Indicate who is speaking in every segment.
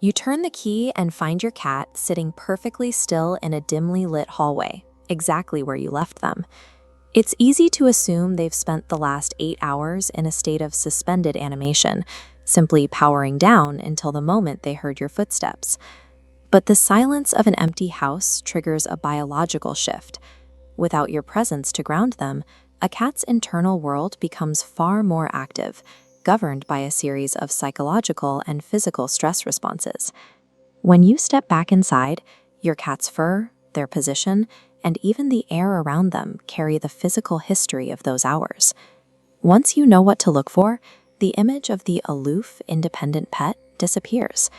Speaker 1: You turn the key and find your cat sitting perfectly still in a dimly lit hallway, exactly where you left them. It's easy to assume they've spent the last 8 hours in a state of suspended animation, simply powering down until the moment they heard your footsteps. But the silence of an empty house triggers a biological shift. Without your presence to ground them, a cat's internal world becomes far more active, governed by a series of psychological and physical stress responses. When you step back inside, your cat's fur, their position, and even the air around them carry the physical history of those hours. Once you know what to look for, the image of the aloof, independent pet disappears.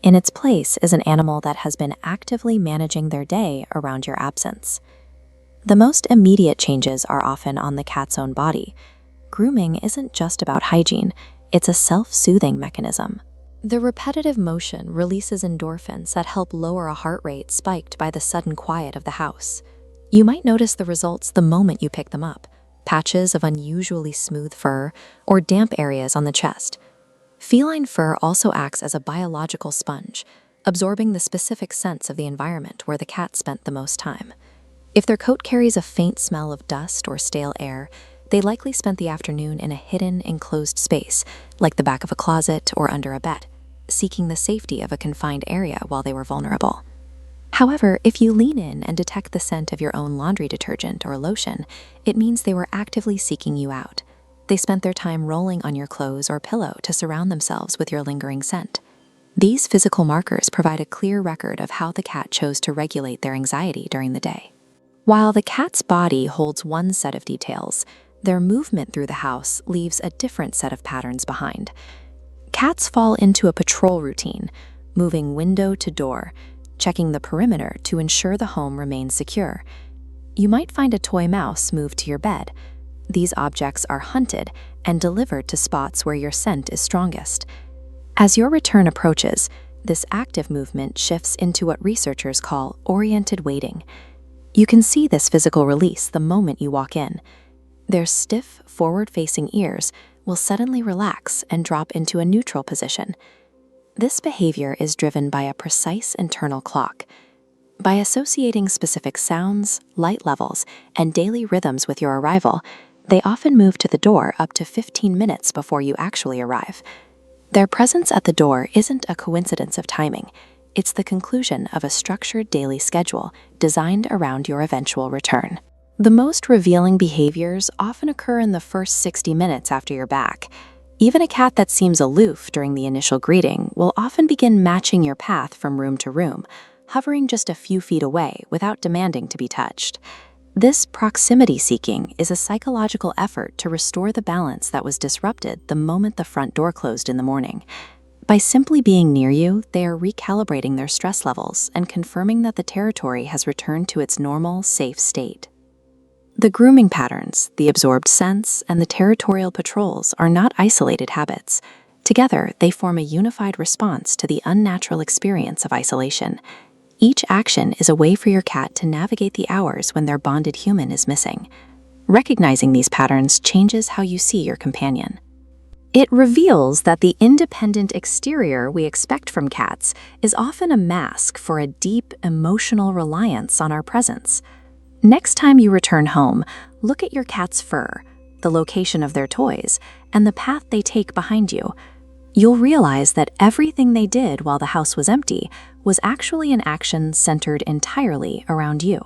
Speaker 1: In its place is an animal that has been actively managing their day around your absence. The most immediate changes are often on the cat's own body. Grooming isn't just about hygiene, it's a self-soothing mechanism. The repetitive motion releases endorphins that help lower a heart rate spiked by the sudden quiet of the house. You might notice the results the moment you pick them up: patches of unusually smooth fur or damp areas on the chest. Feline fur also acts as a biological sponge, absorbing the specific scents of the environment where the cat spent the most time. If their coat carries a faint smell of dust or stale air, they likely spent the afternoon in a hidden, enclosed space, like the back of a closet or under a bed, seeking the safety of a confined area while they were vulnerable. However, if you lean in and detect the scent of your own laundry detergent or lotion, it means they were actively seeking you out. They spent their time rolling on your clothes or pillow to surround themselves with your lingering scent. These physical markers provide a clear record of how the cat chose to regulate their anxiety during the day. While the cat's body holds one set of details, their movement through the house leaves a different set of patterns behind. Cats fall into a patrol routine, moving window to door, checking the perimeter to ensure the home remains secure. You might find a toy mouse moved to your bed. These objects are hunted and delivered to spots where your scent is strongest. As your return approaches, this active movement shifts into what researchers call oriented waiting. You can see this physical release the moment you walk in. Their stiff, forward-facing ears will suddenly relax and drop into a neutral position. This behavior is driven by a precise internal clock. By associating specific sounds, light levels, and daily rhythms with your arrival, they often move to the door up to 15 minutes before you actually arrive. Their presence at the door isn't a coincidence of timing. It's the conclusion of a structured daily schedule designed around your eventual return. The most revealing behaviors often occur in the first 60 minutes after you're back. Even a cat that seems aloof during the initial greeting will often begin matching your path from room to room, hovering just a few feet away without demanding to be touched. This proximity seeking is a psychological effort to restore the balance that was disrupted the moment the front door closed in the morning. By simply being near you, they are recalibrating their stress levels and confirming that the territory has returned to its normal, safe state. The grooming patterns, the absorbed scents, and the territorial patrols are not isolated habits. Together, they form a unified response to the unnatural experience of isolation. Each action is a way for your cat to navigate the hours when their bonded human is missing. Recognizing these patterns changes how you see your companion. It reveals that the independent exterior we expect from cats is often a mask for a deep emotional reliance on our presence. Next time you return home, look at your cat's fur, the location of their toys, and the path they take behind you. You'll realize that everything they did while the house was empty was actually an action centered entirely around you.